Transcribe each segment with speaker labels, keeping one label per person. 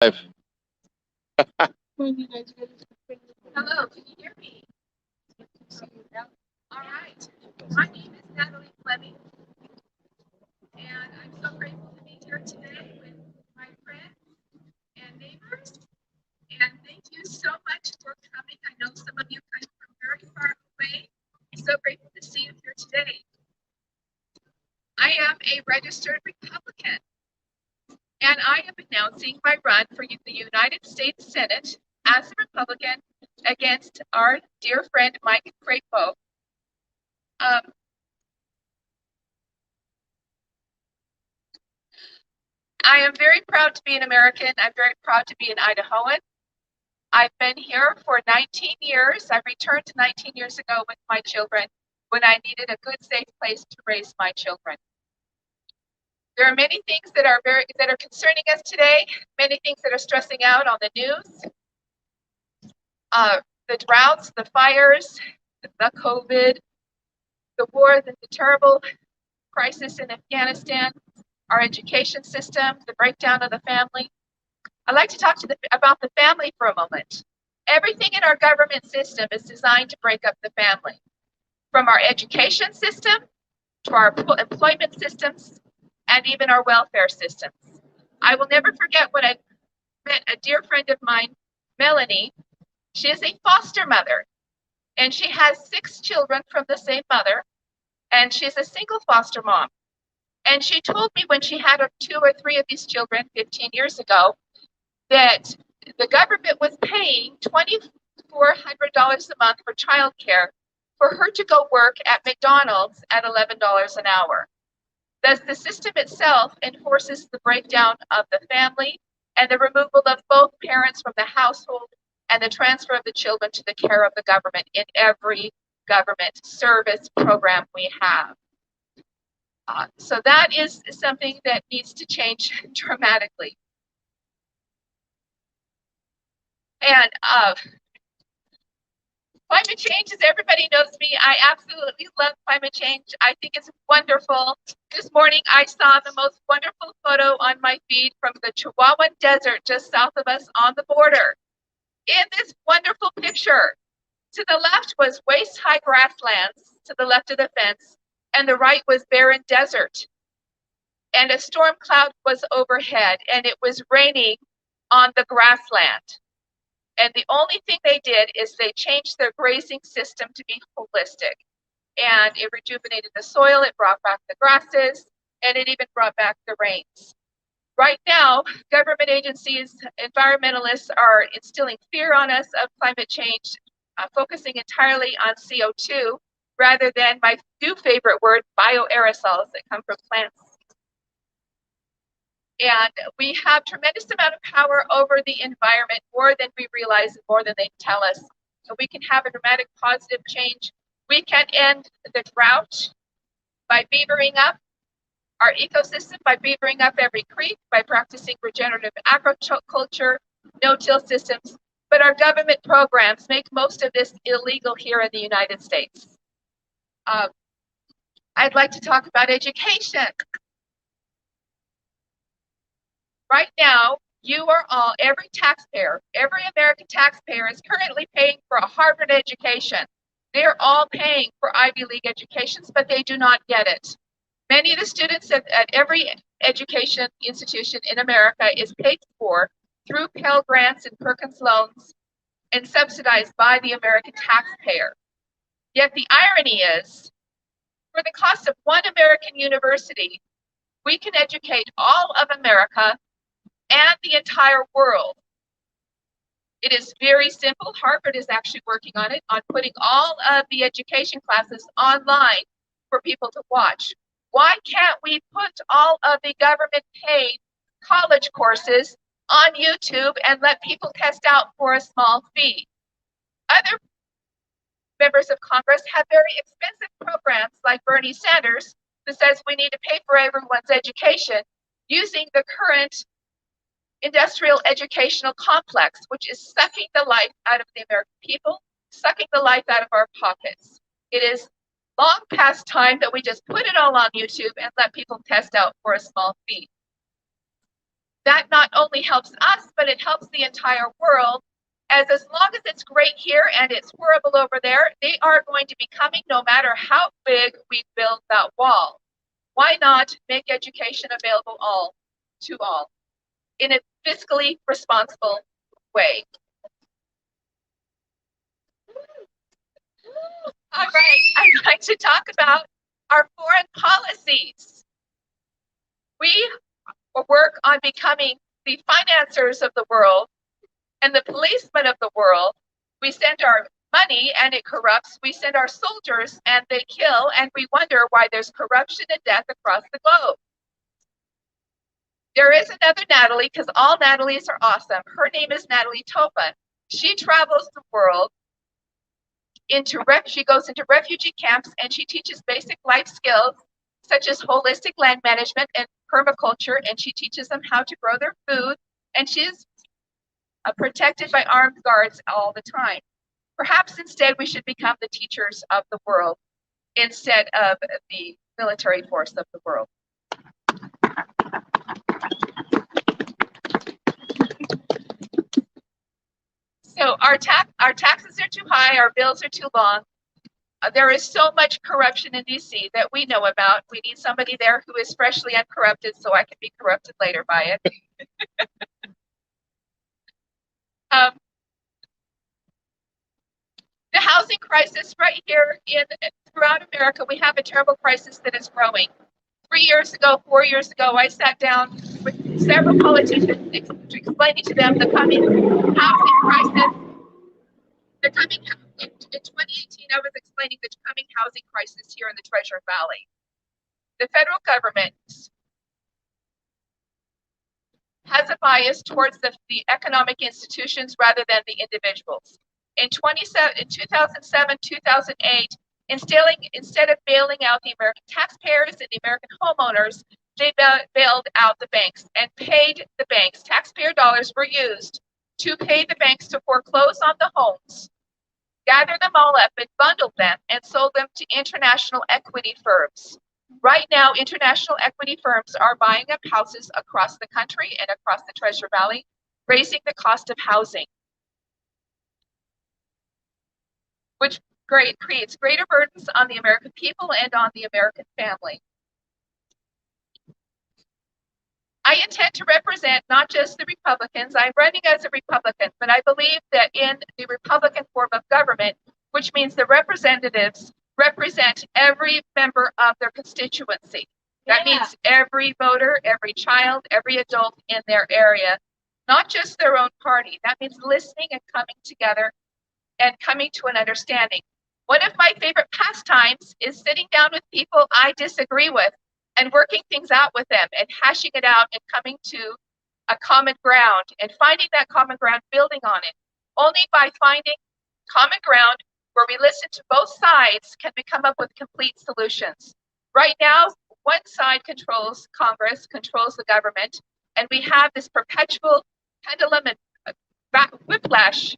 Speaker 1: Hello,
Speaker 2: can you hear me? All right. My name is Natalie Fleming, and I'm so grateful to be here today with my friends and neighbors. And thank you so much for coming. I know some of you come from very far away. I'm so grateful to see you here today. I am a registered Republican, and I am announcing my run for the United States Senate as a Republican against our dear friend Mike Crapo. I am very proud to be an American. I'm very proud to be an Idahoan. I've been here for 19 years. I returned 19 years ago with my children when I needed a good, safe place to raise my children. There are many things that are concerning us today, many things that are stressing out on the news. The droughts, the fires, the COVID, the war, the terrible crisis in Afghanistan, our education system, the breakdown of the family. I'd like to talk about the family for a moment. Everything in our government system is designed to break up the family, from our education system to our employment systems and even our welfare systems. I will never forget when I met a dear friend of mine, Melanie. She is a foster mother, and she has 6 children from the same mother, and she's a single foster mom. And she told me when she had 2 or 3 of these children 15 years ago that the government was paying $2,400 a month for childcare for her to go work at McDonald's at $11 an hour. Thus, the system itself enforces the breakdown of the family and the removal of both parents from the household and the transfer of the children to the care of the government in every government service program we have. So that is something that needs to change dramatically. And climate change, as everybody knows me, I absolutely love climate change. I think it's wonderful. This morning I saw the most wonderful photo on my feed from the Chihuahuan Desert just south of us on the border. In this wonderful picture, to the left was waist-high grasslands, to the left of the fence, and the right was barren desert. And a storm cloud was overhead, and it was raining on the grassland. And the only thing they did is they changed their grazing system to be holistic. And it rejuvenated the soil, it brought back the grasses, and it even brought back the rains. Right now, government agencies, environmentalists are instilling fear on us of climate change, focusing entirely on CO2 rather than my new favorite word, bioaerosols that come from plants. And we have tremendous amount of power over the environment, more than we realize and more than they tell us. So we can have a dramatic positive change. We can end the drought by beavering up our ecosystem, by beavering up every creek, by practicing regenerative agriculture, no-till systems. But our government programs make most of this illegal here in the United States. I'd like to talk about education. Right now, you are all, every taxpayer, every American taxpayer is currently paying for a Harvard education. They're all paying for Ivy League educations, but they do not get it. Many of the students at every education institution in America is paid for through Pell Grants and Perkins loans and subsidized by the American taxpayer. Yet the irony is, for the cost of one American university, we can educate all of America and the entire world. It is very simple. Harvard is actually working on it, on putting all of the education classes online for people to watch. Why can't we put all of the government paid college courses on YouTube and let people test out for a small fee? Other members of Congress have very expensive programs like Bernie Sanders, who says we need to pay for everyone's education using the current industrial educational complex, which is sucking the life out of the American people, sucking the life out of our pockets. It is long past time that we just put it all on YouTube and let people test out for a small fee. that not only helps us, but it helps the entire world. As long as it's great here and it's horrible over there, they are going to be coming no matter how big we build that wall. Why not make education available to all in a fiscally responsible way? All right, I'd like to talk about our foreign policies. We work on becoming the financiers of the world and the policemen of the world. We send our money and it corrupts. We send our soldiers and they kill, and we wonder why there's corruption and death across the globe. There is another Natalie, because all Natalies are awesome. Her name is Natalie Topa. She travels the world she goes into refugee camps and she teaches basic life skills such as holistic land management and permaculture, and she teaches them how to grow their food, and she's protected by armed guards all the time. Perhaps instead we should become the teachers of the world instead of the military force of the world. So our taxes are too high, our bills are too long. There is so much corruption in DC that we know about. We need somebody there who is freshly uncorrupted so I can be corrupted later by it. The housing crisis right here throughout America, we have a terrible crisis that is growing. 3 years ago, 4 years ago, I sat down with several politicians explaining to them the coming housing crisis. In 2018, I was explaining the coming housing crisis here in the Treasure Valley. The federal government has a bias towards the economic institutions rather than the individuals. In 2007, 2008, instead of bailing out the American taxpayers and the American homeowners, they bailed out the banks and paid the banks. Taxpayer dollars were used to pay the banks to foreclose on the homes, gather them all up and bundled them and sold them to international equity firms. Right now, international equity firms are buying up houses across the country and across the Treasure Valley, raising the cost of housing, which creates greater burdens on the American people and on the American family. I intend to represent not just the Republicans. I'm running as a Republican, but I believe that in the Republican form of government, which means the representatives represent every member of their constituency. That means every voter, every child, every adult in their area, not just their own party. That means listening and coming together and coming to an understanding. One of my favorite pastimes is sitting down with people I disagree with and working things out with them and hashing it out and coming to a common ground and finding that common ground, building on it. Only by finding common ground where we listen to both sides can we come up with complete solutions. Right now, one side controls Congress, controls the government, and we have this perpetual pendulum and whiplash,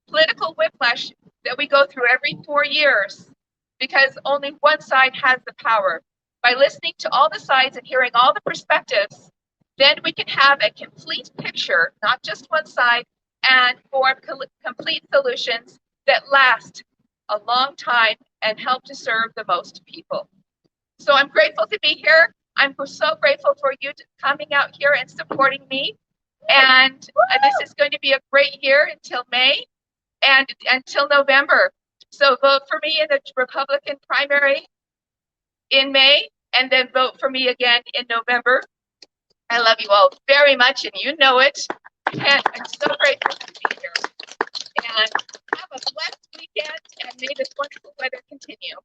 Speaker 2: political whiplash that we go through every 4 years because only one side has the power. By listening to all the sides and hearing all the perspectives, then we can have a complete picture, not just one side, and form complete solutions that last a long time and help to serve the most people. So I'm grateful to be here. I'm so grateful for you coming out here and supporting me. And this is going to be a great year until May and until November. So vote for me in the Republican primary in May, and then vote for me again in November. I love you all very much, and you know it. And I'm so grateful to be here. And have a blessed weekend, and may this wonderful weather continue.